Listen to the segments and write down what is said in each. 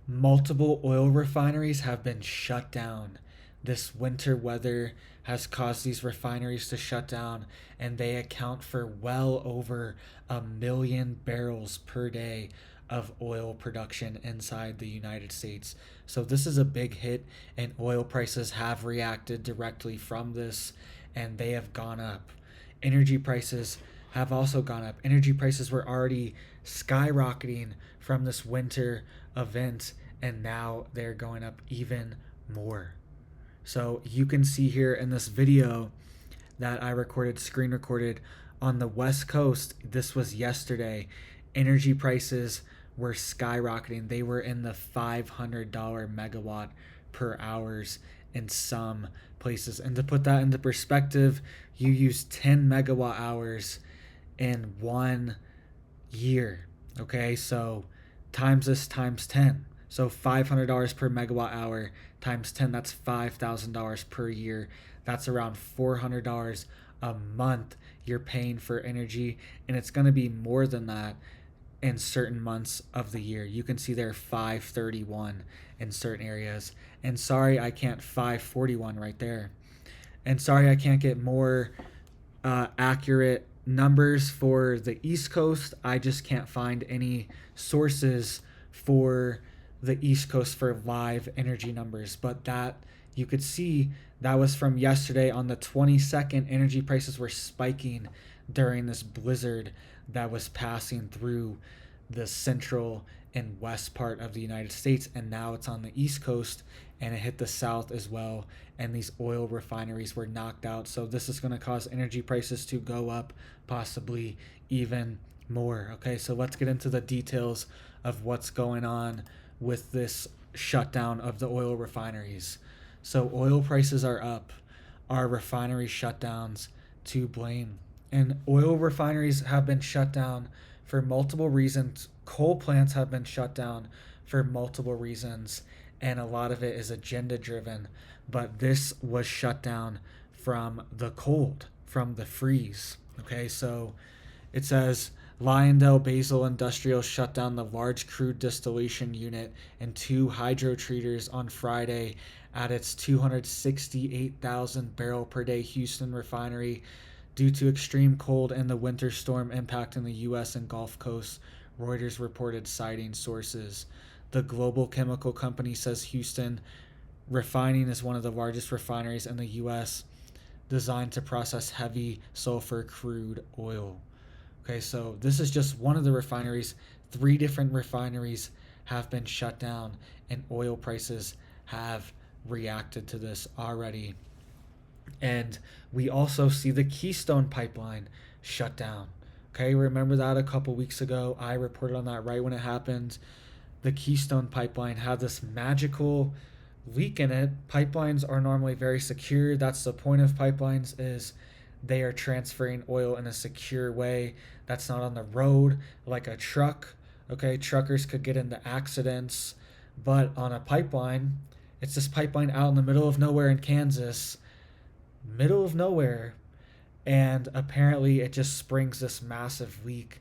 Multiple oil refineries have been shut down. This winter weather has caused these refineries to shut down, and they account for well over 1 million barrels per day of oil production inside the United States. So, this is a big hit, and oil prices have reacted directly from this, and they have gone up. Energy prices have also gone up. Energy prices were already skyrocketing from this winter event, and now they're going up even more. So you can see here in this video that I recorded, screen recorded on the West Coast. This was yesterday. Energy prices were skyrocketing. They were in the $500 megawatt per hours in some places. And to put that into perspective, you use 10 megawatt hours in 1 year. Okay, so times this times 10. So $500 per megawatt hour times 10, that's $5,000 per year. That's around $400 a month you're paying for energy. And it's going to be more than that in certain months of the year. You can see there 531 in certain areas. And sorry, I can't 541 right there. And sorry, I can't get more accurate numbers for the East Coast. I just can't find any sources for the East Coast for live energy numbers. But that you could see that was from yesterday on the 22nd. Energy prices were spiking during this blizzard that was passing through the central and west part of the United States, and now it's on the East Coast and it hit the south as well, and these oil refineries were knocked out. So this is going to cause energy prices to go up, possibly even more. Okay, so let's get into the details of what's going on with this shutdown of the oil refineries. So oil prices are up. Are refinery shutdowns to blame? And oil refineries have been shut down for multiple reasons. Coal plants have been shut down for multiple reasons, and a lot of it is agenda driven. But this was shut down from the cold, from the freeze. Okay, so it says Lyondellbasell Industrial shut down the large crude distillation unit and two hydrotreaters on Friday at its 268,000 barrel per day Houston refinery due to extreme cold and the winter storm impacting the U.S. and Gulf Coast, Reuters reported, citing sources. The global chemical company says Houston refining is one of the largest refineries in the U.S., designed to process heavy sulfur crude oil. Okay, so this is just one of the refineries. 3 different refineries have been shut down, and oil prices have reacted to this already. And we also see the Keystone pipeline shut down. Okay, remember that a couple weeks ago? I reported on that right when it happened. The Keystone pipeline had this magical leak in it. Pipelines are normally very secure. That's the point of pipelines, is they are transferring oil in a secure way that's not on the road like a truck. Okay, truckers could get into accidents, but on a pipeline, it's this pipeline out in the middle of nowhere in Kansas, middle of nowhere, and apparently it just springs this massive leak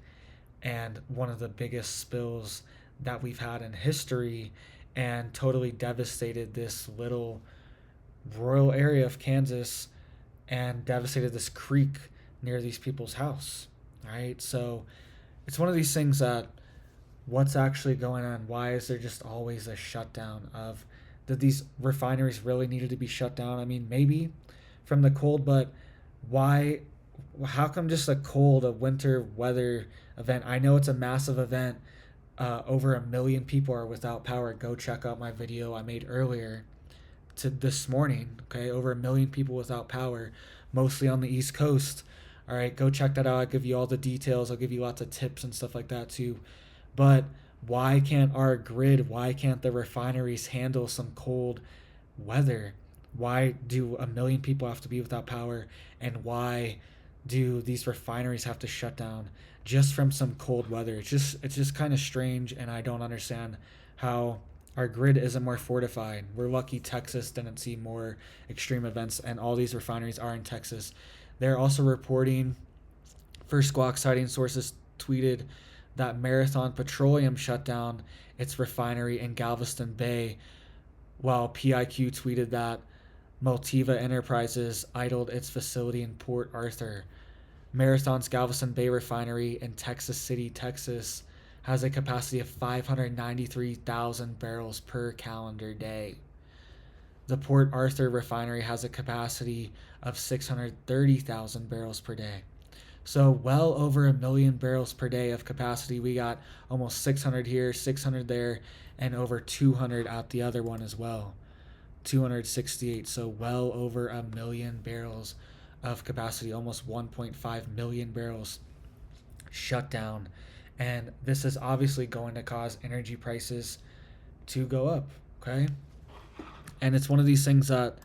and one of the biggest spills that we've had in history, and totally devastated this little rural area of Kansas and devastated this creek near these people's house. Right, so it's one of these things that, what's actually going on? Why is there just always a shutdown of, did these refineries really needed to be shut down? I mean, maybe from the cold, but why? How come just a winter weather event? I know it's a massive event. Over 1 million people are without power. Go check out my video I made earlier to this morning. Okay, over 1 million people without power, mostly on the East Coast. All right, go check that out. I'll give you all the details. I'll give you lots of tips and stuff like that too. But why can't our grid, why can't the refineries handle some cold weather? Why do 1 million people have to be without power? And why do these refineries have to shut down just from some cold weather? It's just kind of strange, and I don't understand how our grid isn't more fortified. We're lucky Texas didn't see more extreme events, and all these refineries are in Texas. They're also reporting, first Squawk citing sources tweeted that Marathon Petroleum shut down its refinery in Galveston Bay, while PIQ tweeted that Motiva Enterprises idled its facility in Port Arthur. Marathon's Galveston Bay refinery in Texas City, Texas, has a capacity of 593,000 barrels per calendar day. The Port Arthur refinery has a capacity of 630,000 barrels per day. So well over a million barrels per day of capacity. We got almost 600 here, 600 there, and over 200 at the other one as well. 268. So well over a million barrels of capacity, almost 1.5 million barrels shut down. And this is obviously going to cause energy prices to go up, okay? And it's one of these things that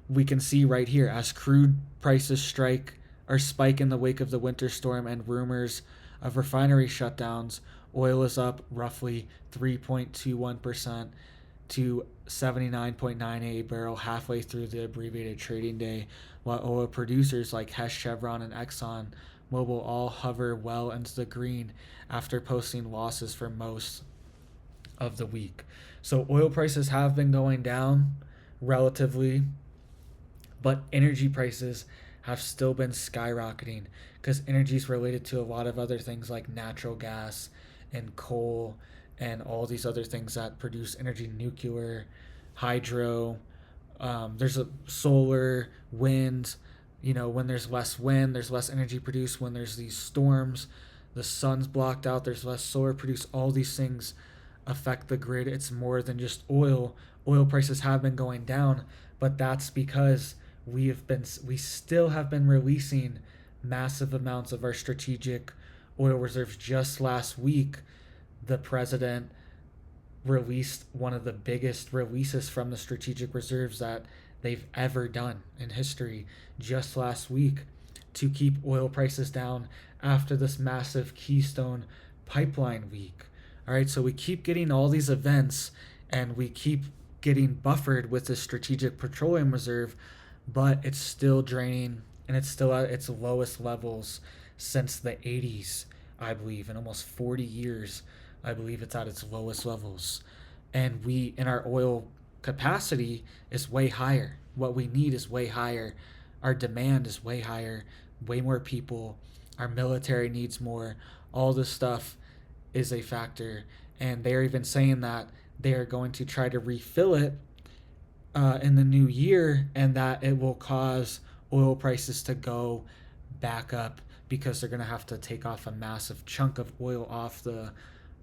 we can see right here as crude prices spike in the wake of the winter storm and rumors of refinery shutdowns. Oil is up roughly 3.21% to 79.98 a barrel halfway through the abbreviated trading day, while oil producers like Hess, Chevron, and Exxon Mobil all hover well into the green after posting losses for most of the week. So oil prices have been going down relatively, but energy prices have still been skyrocketing because energy is related to a lot of other things like natural gas and coal and all these other things that produce energy, nuclear, hydro. There's a solar, wind. When there's less wind, there's less energy produced. When there's these storms, the sun's blocked out, there's less solar produced. All these things affect the grid. It's more than just oil. Oil prices have been going down, but that's because we still have been releasing massive amounts of our strategic oil reserves. Just last week, the president released one of the biggest releases from the strategic reserves that they've ever done in history just last week to keep oil prices down after this massive Keystone pipeline week. All right, so we keep getting all these events and we keep getting buffered with the strategic petroleum reserve, but it's still draining and it's still at its lowest levels since the 80s, I believe. In almost 40 years, I believe it's at its lowest levels. And our oil capacity is way higher. What we need is way higher. Our demand is way higher, way more people. Our military needs more. All this stuff is a factor. And they're even saying that they are going to try to refill it in the new year, and that it will cause oil prices to go back up because they're going to have to take off a massive chunk of oil off the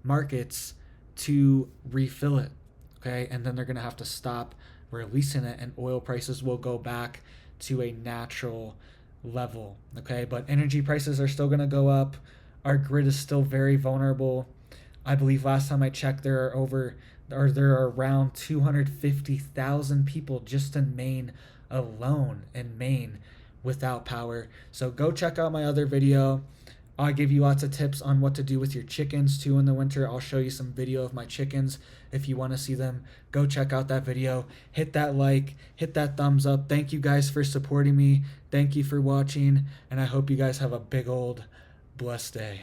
markets to refill it. Okay, and then they're going to have to stop releasing it, and oil prices will go back to a natural level. Okay, but energy prices are still going to go up. Our grid is still very vulnerable. I believe last time I checked, there are around 250,000 people just in Maine alone, without power. So go check out my other video. I give you lots of tips on what to do with your chickens too in the winter. I'll show you some video of my chickens if you want to see them. Go check out that video. Hit that like, hit that thumbs up. Thank you guys for supporting me. Thank you for watching, and I hope you guys have a big old blessed day.